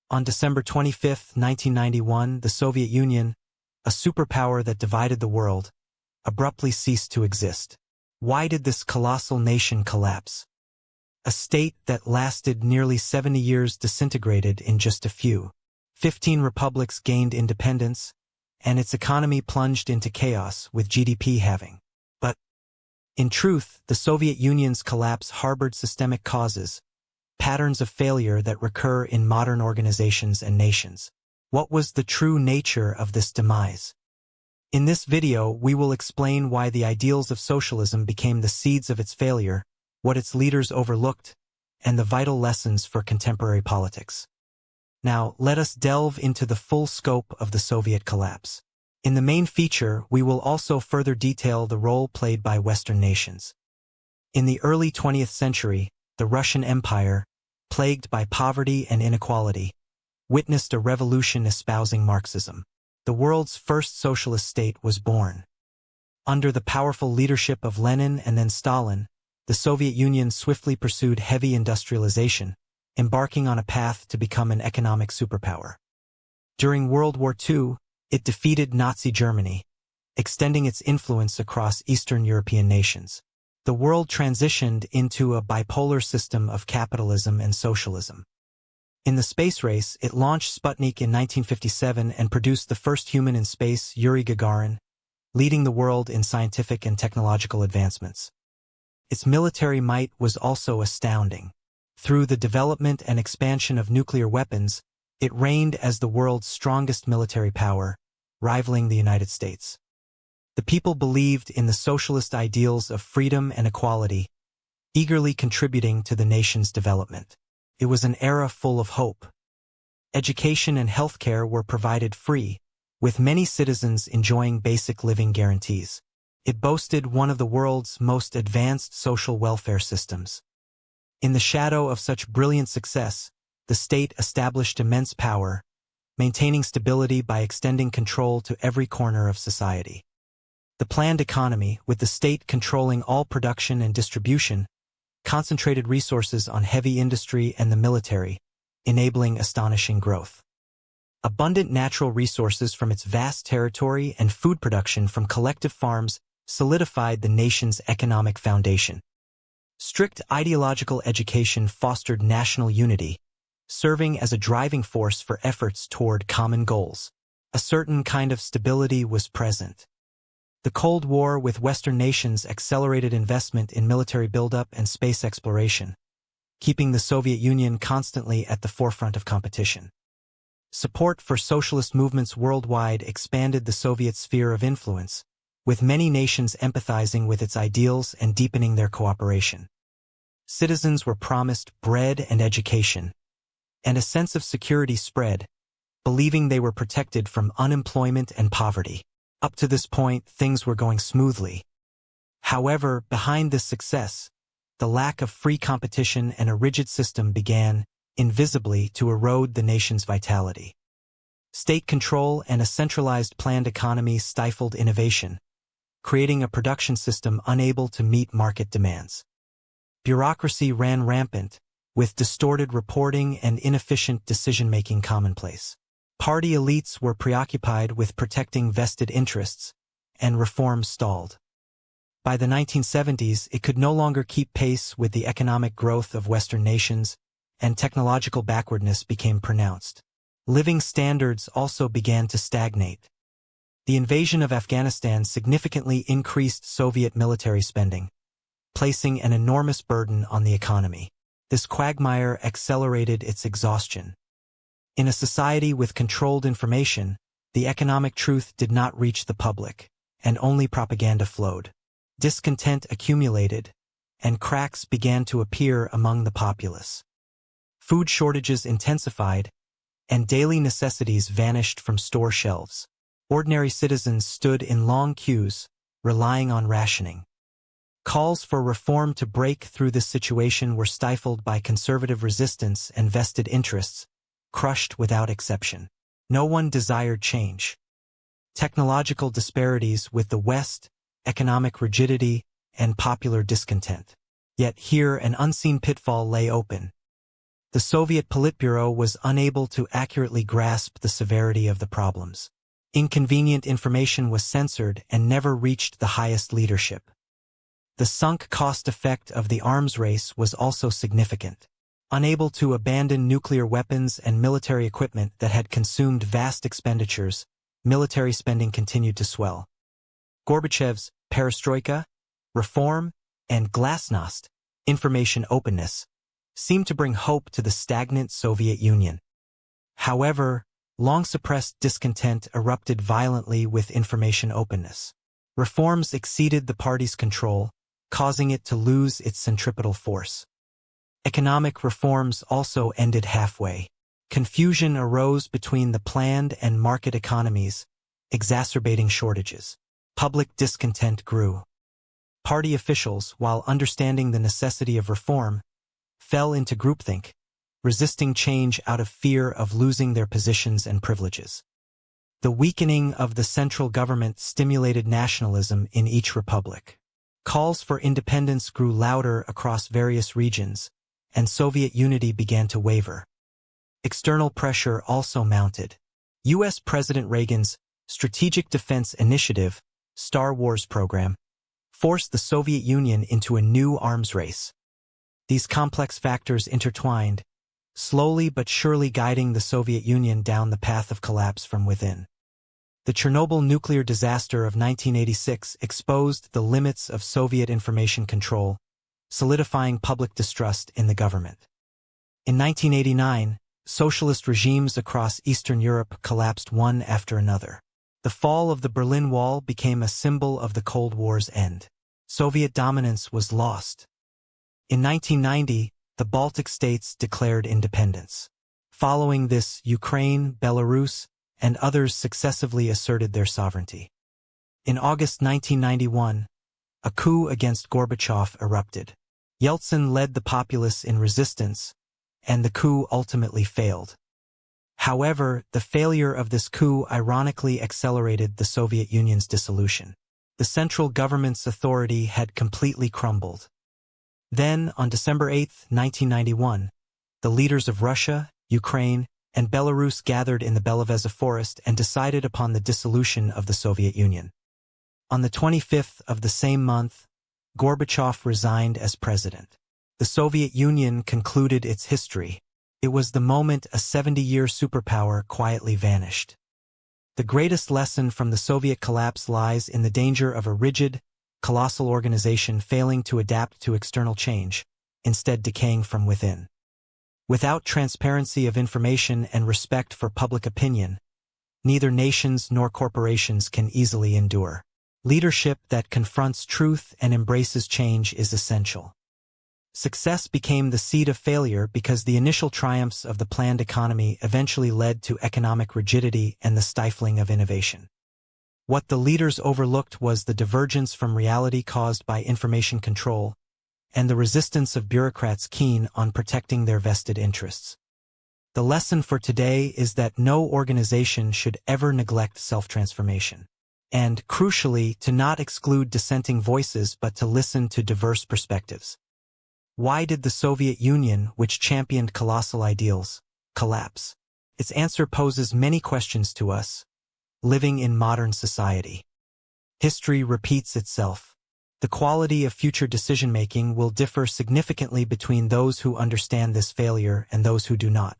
On December 25, 1991, the Soviet Union, a superpower that divided the world, abruptly ceased to exist. Why did this colossal nation collapse? A state that lasted nearly 70 years disintegrated in just a few. 15 republics gained independence, and its economy plunged into chaos with GDP halving. But, in truth, the Soviet Union's collapse harbored systemic causes, patterns of failure that recur in modern organizations and nations. What was the true nature of this demise? In this video, we will explain why the ideals of socialism became the seeds of its failure, what its leaders overlooked, and the vital lessons for contemporary politics. Now, let us delve into the full scope of the Soviet collapse. In the main feature, we will also further detail the role played by Western nations. In the early 20th century, the Russian Empire, plagued by poverty and inequality, witnessed a revolution espousing Marxism. The world's first socialist state was born. Under the powerful leadership of Lenin and then Stalin, the Soviet Union swiftly pursued heavy industrialization, embarking on a path to become an economic superpower. During World War II, it defeated Nazi Germany, extending its influence across Eastern European nations. The world transitioned into a bipolar system of capitalism and socialism. In the space race, it launched Sputnik in 1957 and produced the first human in space, Yuri Gagarin, leading the world in scientific and technological advancements. Its military might was also astounding. Through the development and expansion of nuclear weapons, it reigned as the world's strongest military power, rivaling the United States. The people believed in the socialist ideals of freedom and equality, eagerly contributing to the nation's development. It was an era full of hope. Education and healthcare were provided free, with many citizens enjoying basic living guarantees. It boasted one of the world's most advanced social welfare systems. In the shadow of such brilliant success, the state established immense power, maintaining stability by extending control to every corner of society. The planned economy, with the state controlling all production and distribution, concentrated resources on heavy industry and the military, enabling astonishing growth. Abundant natural resources from its vast territory and food production from collective farms solidified the nation's economic foundation. Strict ideological education fostered national unity, serving as a driving force for efforts toward common goals. A certain kind of stability was present. The Cold War with Western nations accelerated investment in military buildup and space exploration, keeping the Soviet Union constantly at the forefront of competition. Support for socialist movements worldwide expanded the Soviet sphere of influence, with many nations empathizing with its ideals and deepening their cooperation. Citizens were promised bread and education, and a sense of security spread, believing they were protected from unemployment and poverty. Up to this point, things were going smoothly. However, behind this success, the lack of free competition and a rigid system began, invisibly, to erode the nation's vitality. State control and a centralized planned economy stifled innovation, creating a production system unable to meet market demands. Bureaucracy ran rampant, with distorted reporting and inefficient decision-making commonplace. Party elites were preoccupied with protecting vested interests, and reforms stalled. By the 1970s, it could no longer keep pace with the economic growth of Western nations, and technological backwardness became pronounced. Living standards also began to stagnate. The invasion of Afghanistan significantly increased Soviet military spending, placing an enormous burden on the economy. This quagmire accelerated its exhaustion. In a society with controlled information, the economic truth did not reach the public, and only propaganda flowed. Discontent accumulated, and cracks began to appear among the populace. Food shortages intensified, and daily necessities vanished from store shelves. Ordinary citizens stood in long queues, relying on rationing. Calls for reform to break through this situation were stifled by conservative resistance and vested interests, crushed without exception. No one desired change. Technological disparities with the West, economic rigidity, and popular discontent. Yet here an unseen pitfall lay open. The Soviet Politburo was unable to accurately grasp the severity of the problems. Inconvenient information was censored and never reached the highest leadership. The sunk cost effect of the arms race was also significant. Unable to abandon nuclear weapons and military equipment that had consumed vast expenditures, military spending continued to swell. Gorbachev's perestroika, reform, and glasnost, information openness, seemed to bring hope to the stagnant Soviet Union. However, long-suppressed discontent erupted violently with information openness. Reforms exceeded the party's control, causing it to lose its centripetal force. Economic reforms also ended halfway. Confusion arose between the planned and market economies, exacerbating shortages. Public discontent grew. Party officials, while understanding the necessity of reform, fell into groupthink, resisting change out of fear of losing their positions and privileges. The weakening of the central government stimulated nationalism in each republic. Calls for independence grew louder across various regions, and Soviet unity began to waver. External pressure also mounted. U.S. President Reagan's Strategic Defense Initiative, Star Wars program, forced the Soviet Union into a new arms race. These complex factors intertwined, slowly but surely guiding the Soviet Union down the path of collapse from within. The Chernobyl nuclear disaster of 1986 exposed the limits of Soviet information control, solidifying public distrust in the government. In 1989, socialist regimes across Eastern Europe collapsed one after another. The fall of the Berlin Wall became a symbol of the Cold War's end. Soviet dominance was lost. In 1990, the Baltic states declared independence. Following this, Ukraine, Belarus, and others successively asserted their sovereignty. In August 1991, a coup against Gorbachev erupted. Yeltsin led the populace in resistance, and the coup ultimately failed. However, the failure of this coup ironically accelerated the Soviet Union's dissolution. The central government's authority had completely crumbled. Then, on December 8, 1991, the leaders of Russia, Ukraine, and Belarus gathered in the Belovezh forest and decided upon the dissolution of the Soviet Union. On the 25th of the same month, Gorbachev resigned as president. The Soviet Union concluded its history. It was the moment a 70-year superpower quietly vanished. The greatest lesson from the Soviet collapse lies in the danger of a rigid, colossal organization failing to adapt to external change, instead decaying from within. Without transparency of information and respect for public opinion, neither nations nor corporations can easily endure. Leadership that confronts truth and embraces change is essential. Success became the seed of failure because the initial triumphs of the planned economy eventually led to economic rigidity and the stifling of innovation. What the leaders overlooked was the divergence from reality caused by information control and the resistance of bureaucrats keen on protecting their vested interests. The lesson for today is that no organization should ever neglect self-transformation, and, crucially, to not exclude dissenting voices but to listen to diverse perspectives. Why did the Soviet Union, which championed colossal ideals, collapse? Its answer poses many questions to us, living in modern society. History repeats itself. The quality of future decision-making will differ significantly between those who understand this failure and those who do not.